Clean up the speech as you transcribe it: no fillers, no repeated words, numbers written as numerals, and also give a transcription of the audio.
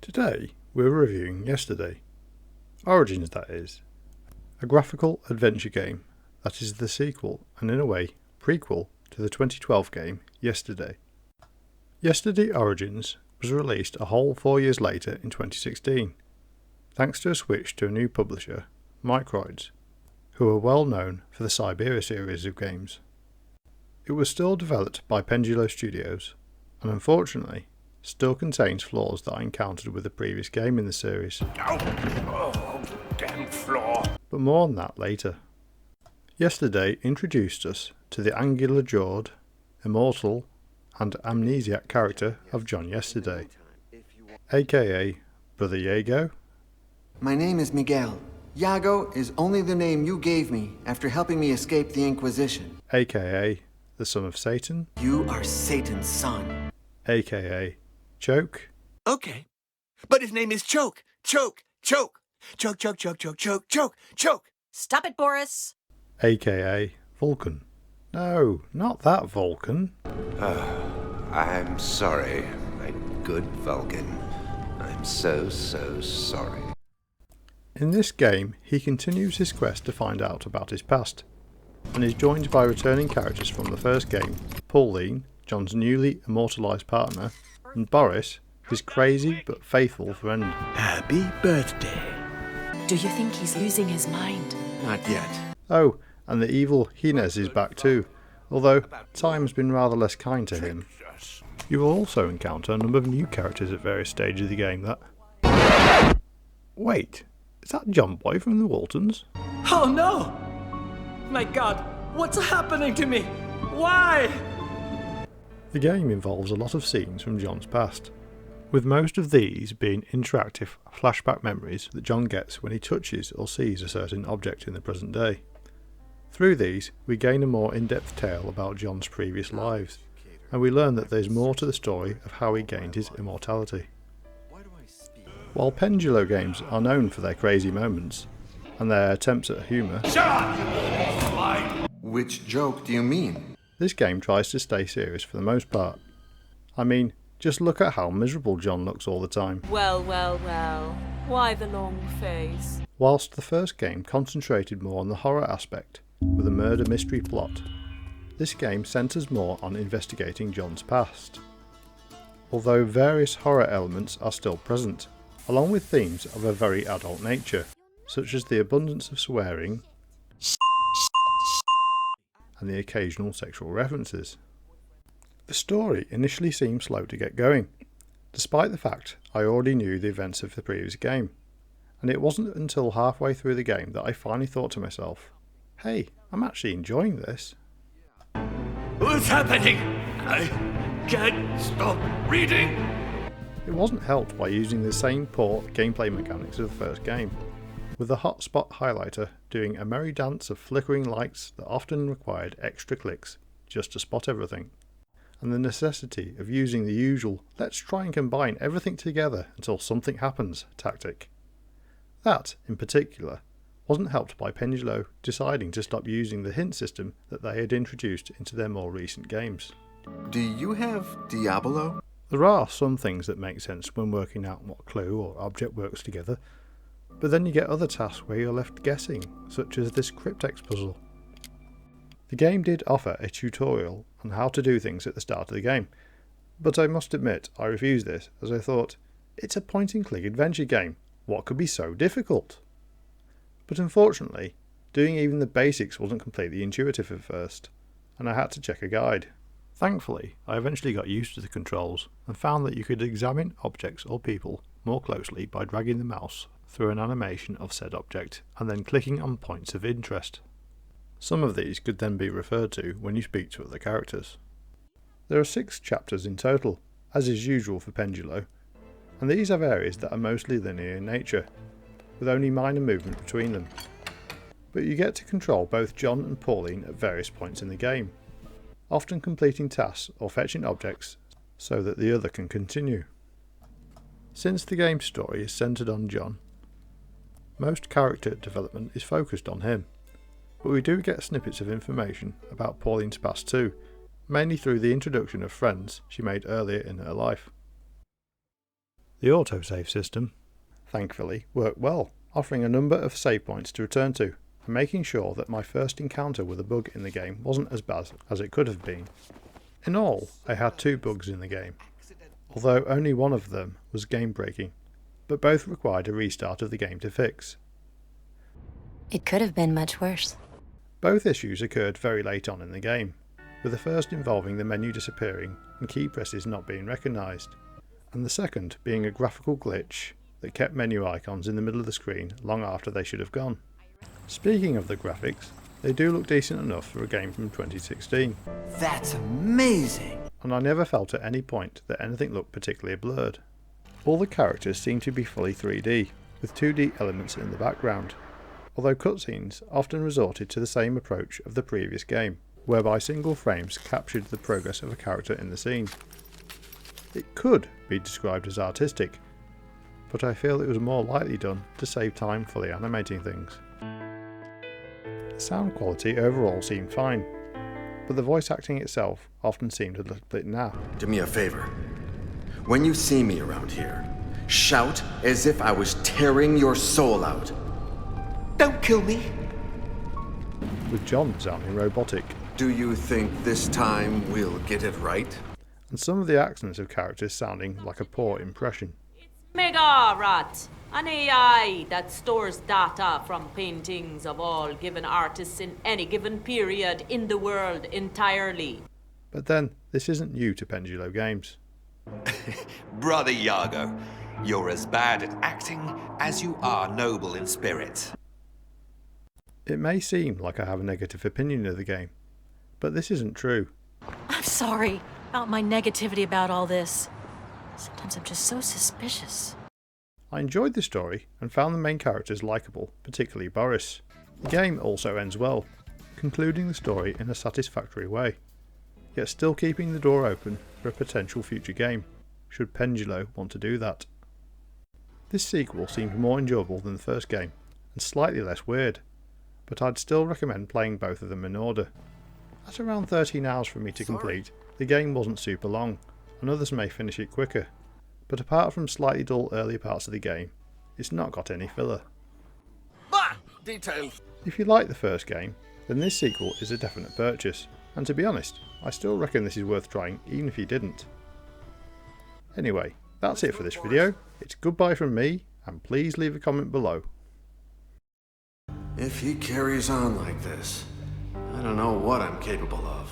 Today we're reviewing Yesterday. Origins, that is. A graphical adventure game that is the sequel and in a way prequel to the 2012 game Yesterday. Yesterday Origins was released a whole 4 years later in 2016, thanks to a switch to a new publisher, Microids, who are well known for the Siberia series of games. It was still developed by Pendulo Studios, and unfortunately still contains flaws that I encountered with the previous game in the series. Oh, damn flaw. But more on that later. Yesterday introduced us to the angular-jawed, immortal and amnesiac character of John Yesterday, aka Brother Yago. My name is Miguel. Yago is only the name you gave me after helping me escape the Inquisition. Aka the son of Satan. You are Satan's son. Aka Choke. Okay, but his name is Choke. Choke. Choke. Choke, choke, choke, choke, choke, choke, choke. Stop it, Boris. Aka Vulcan. No, not that Vulcan. I'm sorry, my good Vulcan. I'm so sorry. In this game, he continues his quest to find out about his past, and is joined by returning characters from the first game, Pauline, John's newly immortalised partner, and Boris, his crazy but faithful friend. Happy birthday. Do you think he's losing his mind? Not yet. Oh, and the evil Hines is back too, although time's been rather less kind to him. You will also encounter a number of new characters at various stages of the game that... Wait, is that John Boy from the Waltons? Oh no! My God, what's happening to me? Why? The game involves a lot of scenes from John's past, with most of these being interactive flashback memories that John gets when he touches or sees a certain object in the present day. Through these, we gain a more in-depth tale about John's previous lives, and we learn that there's more to the story of how he gained his immortality. While Pendulo games are known for their crazy moments, and their attempts at humour, Which joke do you mean? this game tries to stay serious for the most part. I mean, just look at how miserable John looks all the time. Well. Why the long face? Whilst the first game concentrated more on the horror aspect, with a murder mystery plot, this game centres more on investigating John's past. Although various horror elements are still present, along with themes of a very adult nature, such as the abundance of swearing and the occasional sexual references. The story initially seemed slow to get going, despite the fact I already knew the events of the previous game, and it wasn't until halfway through the game that I finally thought to myself, hey, I'm actually enjoying this. What's happening? I can't stop reading. It wasn't helped by using the same poor gameplay mechanics of the first game, with the hotspot highlighter doing a merry dance of flickering lights that often required extra clicks just to spot everything, and the necessity of using the usual let's try and combine everything together until something happens tactic. That, in particular, wasn't helped by Pendulo deciding to stop using the hint system that they had introduced into their more recent games. Do you have Diablo? There are some things that make sense when working out what clue or object works together, but then you get other tasks where you're left guessing, such as this cryptex puzzle. The game did offer a tutorial on how to do things at the start of the game, but I must admit I refused this as I thought, it's a point and click adventure game, what could be so difficult? But unfortunately, doing even the basics wasn't completely intuitive at first, and I had to check a guide. Thankfully, I eventually got used to the controls and found that you could examine objects or people more closely by dragging the mouse through an animation of said object and then clicking on points of interest. Some of these could then be referred to when you speak to other characters. There are 6 chapters in total, as is usual for Pendulo, and these have areas that are mostly linear in nature, with only minor movement between them. But you get to control both John and Pauline at various points in the game, often completing tasks or fetching objects so that the other can continue. Since the game's story is centred on John, most character development is focused on him, but we do get snippets of information about Pauline's past too, mainly through the introduction of friends she made earlier in her life. The autosave system, thankfully, worked well, offering a number of save points to return to, and making sure that my first encounter with a bug in the game wasn't as bad as it could have been. In all, I had 2 bugs in the game, although only one of them was game breaking, but both required a restart of the game to fix. It could have been much worse. Both issues occurred very late on in the game, with the first involving the menu disappearing and key presses not being recognised, and the second being a graphical glitch that kept menu icons in the middle of the screen long after they should have gone. Speaking of the graphics, they do look decent enough for a game from 2016. That's amazing! And I never felt at any point that anything looked particularly blurred. All the characters seem to be fully 3D, with 2D elements in the background, although cutscenes often resorted to the same approach of the previous game, whereby single frames captured the progress of a character in the scene. It could be described as artistic, but I feel it was more likely done to save time fully animating things. The sound quality overall seemed fine, but the voice acting itself often seemed a little bit naff. Do me a favor. When you see me around here, shout as if I was tearing your soul out. Don't kill me. With John sounding robotic, Do you think this time we'll get it right? and some of the accents of characters sounding like a poor impression. Megarat, an AI that stores data from paintings of all given artists in any given period in the world entirely. But then, this isn't new to Pendulo games. Brother Iago, you're as bad at acting as you are noble in spirit. It may seem like I have a negative opinion of the game, but this isn't true. I'm sorry about my negativity about all this. Sometimes I'm just so suspicious. I enjoyed the story and found the main characters likeable, particularly Boris. The game also ends well, concluding the story in a satisfactory way, yet still keeping the door open for a potential future game, should Pendulo want to do that. This sequel seemed more enjoyable than the first game, and slightly less weird, but I'd still recommend playing both of them in order. At around 13 hours for me to complete, the game wasn't super long, and others may finish it quicker, but apart from slightly dull early parts of the game, it's not got any filler. Ah! Details. If you like the first game, then this sequel is a definite purchase, and to be honest, I still reckon this is worth trying even if you didn't. Anyway, that's it for this video. It's goodbye from me, and please leave a comment below. If he carries on like this, I don't know what I'm capable of.